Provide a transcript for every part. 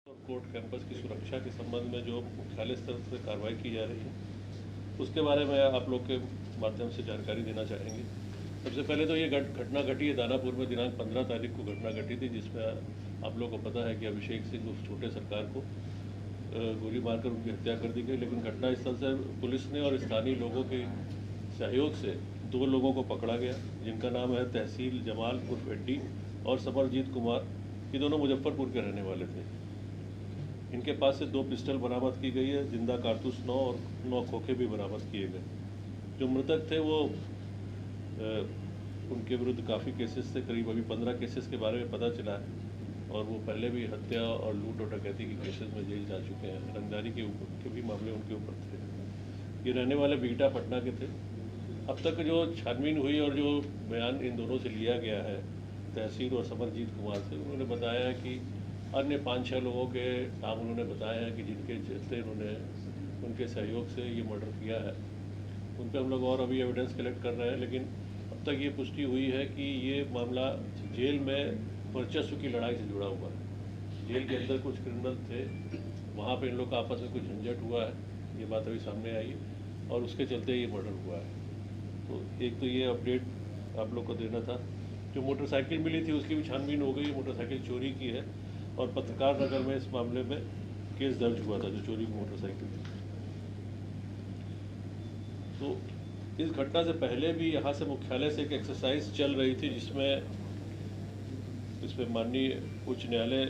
और court campus की सुरक्षा के संबंध में जो मुख्यालय स्तर से कार्रवाई की जा रही है उसके बारे में आप लोग के माध्यम से जानकारी देना चाहेंगे। सबसे पहले तो ये घटना घटी है दानापुर में दिनांक 15 तारीख को घटना घटी थी, जिसमें आप लोगों को पता है कि अभिषेक सिंह उस छोटे सरकार को गोली मारकर उनकी हत्या कर दी गई। लेकिन घटनास्थल से पुलिस ने और स्थानीय लोगों के सहयोग से 2 लोगों को पकड़ा गया, जिनका नाम है तहसील जमाल उर्फ एड्डी और समरजीत कुमार। ये दोनों मुजफ्फरपुर के रहने वाले थे। इनके पास से 2 पिस्टल बरामद की गई है, जिंदा कारतूस 9 और 9 खोखे भी बरामद किए गए। जो मृतक थे वो उनके विरुद्ध काफ़ी केसेस थे, करीब अभी 15 केसेस के बारे में पता चला है और वो पहले भी हत्या और लूट और डकैती की केसेस में जेल जा चुके हैं। रंगदारी के भी मामले उनके ऊपर थे। ये रहने वाले बीटा पटना के थे। अब तक जो छानबीन हुई और जो बयान इन दोनों से लिया गया है तहसील और समरजीत कुमार से, उन्होंने बताया है कि अन्य 5-6 लोगों के नाम उन्होंने बताया है कि जिनके चलते उन्होंने उनके सहयोग से ये मर्डर किया है। उन पर हम लोग और अभी एविडेंस कलेक्ट कर रहे हैं, लेकिन अब तक ये पुष्टि हुई है कि ये मामला जेल में वर्चस्व की लड़ाई से जुड़ा हुआ है। जेल के अंदर कुछ क्रिमिनल थे, वहाँ पे इन लोग का आपस में कुछ झंझट हुआ है, ये बात अभी सामने आई है और उसके चलते ये मर्डर हुआ है। तो एक तो ये अपडेट आप लोग को देना था। जो मोटरसाइकिल मिली थी उसकी भी छानबीन हो गई। मोटरसाइकिल चोरी की है और पत्रकार नगर में इस मामले में केस दर्ज हुआ था, जो चोरी की मोटरसाइकिल थी। तो इस घटना से पहले भी यहाँ से मुख्यालय से एक एक्सरसाइज चल रही थी, जिसमें माननीय उच्च न्यायालय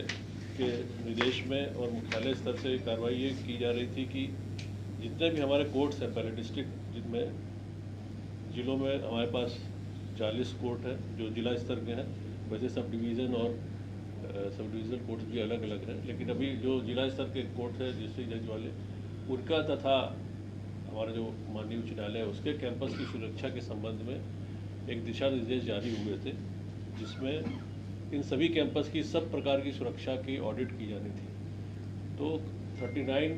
के निर्देश में और मुख्यालय स्तर से कार्रवाई ये की जा रही थी कि जितने भी हमारे कोर्ट्स हैं, पहले डिस्ट्रिक्ट जिनमें जिलों में हमारे पास 40 कोर्ट हैं जो जिला स्तर के हैं। वैसे सब डिवीज़न और सब डिविज़नल कोर्ट भी अलग अलग हैं, लेकिन अभी जो जिला स्तर के कोर्ट है डिस्ट्रिक्ट जज वाले, उनका तथा हमारा जो माननीय उच्च न्यायालय है उसके कैंपस की सुरक्षा के संबंध में एक दिशा निर्देश जारी हुए थे, जिसमें इन सभी कैंपस की सब प्रकार की सुरक्षा की ऑडिट की जानी थी। तो 39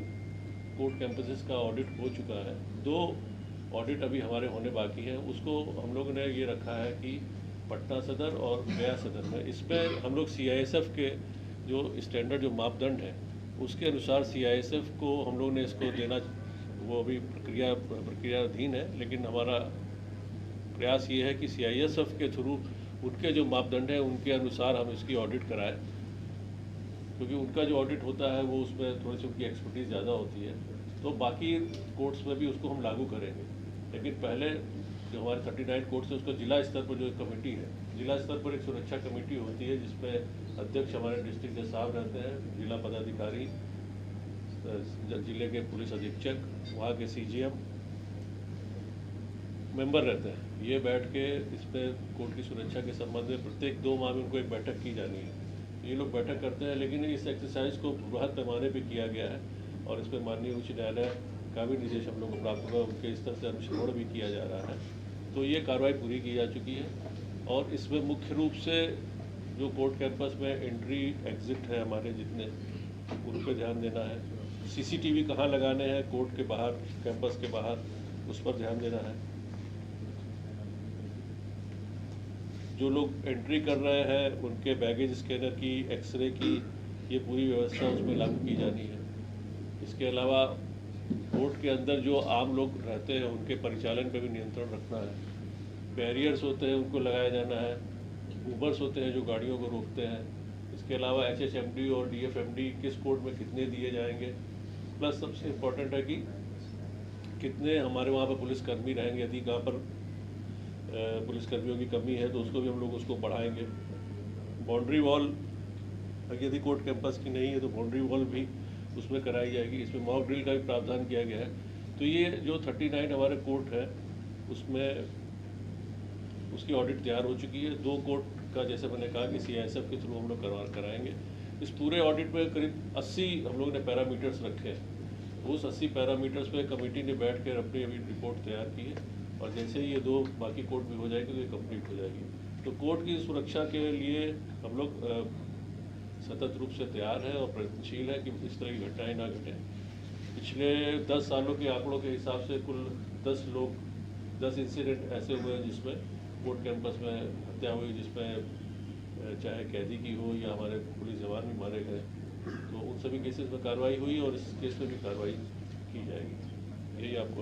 कोर्ट कैंपसेस का ऑडिट हो चुका है। 2 ऑडिट अभी हमारे होने बाकी हैं। उसको हम लोगों ने ये रखा है कि पटना सदर और गया सदर में, इस पर हम लोग CISF के जो स्टैंडर्ड जो मापदंड है उसके अनुसार CISF को हम लोग ने इसको देना, वो अभी प्रक्रियाधीन है। लेकिन हमारा प्रयास ये है कि CISF के थ्रू उनके जो मापदंड हैं उनके अनुसार हम इसकी ऑडिट कराएं, क्योंकि उनका जो ऑडिट होता है वो उसमें थोड़ी सी उनकी एक्सपर्टीज़ ज़्यादा होती है। तो बाकी कोर्ट्स में भी उसको हम लागू करेंगे, लेकिन पहले जो हमारे 39 कोर्ट्स है उसको जिला स्तर पर जो एक कमेटी है, जिला स्तर पर एक सुरक्षा कमेटी होती है जिसमें अध्यक्ष हमारे डिस्ट्रिक्ट जज साहब रहते हैं, जिला पदाधिकारी, जिले के पुलिस अधीक्षक, वहाँ के CGM मेंबर रहते हैं। ये बैठ के इस पर कोर्ट की सुरक्षा के संबंध में प्रत्येक 2 माह में उनको एक बैठक की जानी है। ये लोग बैठक करते हैं, लेकिन इस एक्सरसाइज को बृहद पैमाने पे किया गया है और इस पर माननीय उच्च न्यायालय का भी निर्देश हम लोग को प्राप्त हुआ, उनके स्तर से अनुश्रवण भी किया जा रहा है। तो ये कार्रवाई पूरी की जा चुकी है और इसमें मुख्य रूप से जो कोर्ट कैंपस में एंट्री एग्जिट है हमारे जितने, उन पर ध्यान देना है। CCTV कहाँ लगाने हैं कोर्ट के बाहर, कैंपस के बाहर, उस पर ध्यान देना है। जो लोग एंट्री कर रहे हैं उनके बैगेज स्कैनर की, एक्सरे की, ये पूरी व्यवस्था उसमें लागू की जानी है। इसके अलावा कोर्ट के अंदर जो आम लोग रहते हैं उनके परिचालन पर भी नियंत्रण रखना है। बैरियर्स होते हैं उनको लगाया जाना है। ऊबर्स होते हैं जो गाड़ियों को रोकते हैं। इसके अलावा HHMD और DFMD किस कोर्ट में कितने दिए जाएंगे, प्लस सबसे इम्पोर्टेंट है कि कितने हमारे वहाँ पर पुलिसकर्मी रहेंगे। यदि कहाँ पर पुलिसकर्मियों की कमी है तो उसको भी हम लोग उसको बढ़ाएंगे। बाउंड्री वॉल यदि कोर्ट कैंपस की नहीं है तो बाउंड्री वॉल भी उसमें कराई जाएगी। इसमें मॉक ड्रिल का भी प्रावधान किया गया है। तो ये जो 39 हमारे कोर्ट है उसमें उसकी ऑडिट तैयार हो चुकी है। 2 कोर्ट का जैसे मैंने कहा कि CISF के थ्रू हम लोग कराएंगे। इस पूरे ऑडिट में करीब 80 हम लोगों ने पैरामीटर्स रखे हैं। उस 80 पैरामीटर्स पे कमेटी ने बैठ कर अपनी अभी रिपोर्ट तैयार की है और जैसे ही ये 2 बाकी कोर्ट भी हो जाएगी तो ये कंप्लीट हो जाएगी। तो कोर्ट की सुरक्षा के लिए हम लोग सतत रूप से तैयार है और प्रयत्नशील है कि इस तरह की घटनाएँ ना घटें। पिछले 10 सालों के आंकड़ों के हिसाब से कुल 10 इंसिडेंट ऐसे हुए हैं जिसमें कोर्ट कैंपस में हत्या हुई, जिसमें चाहे कैदी की हो या हमारे पुलिस जवान भी मारे गए। तो उन सभी केसेस में कार्रवाई हुई और इस केस में भी कार्रवाई की जाएगी। यही आपको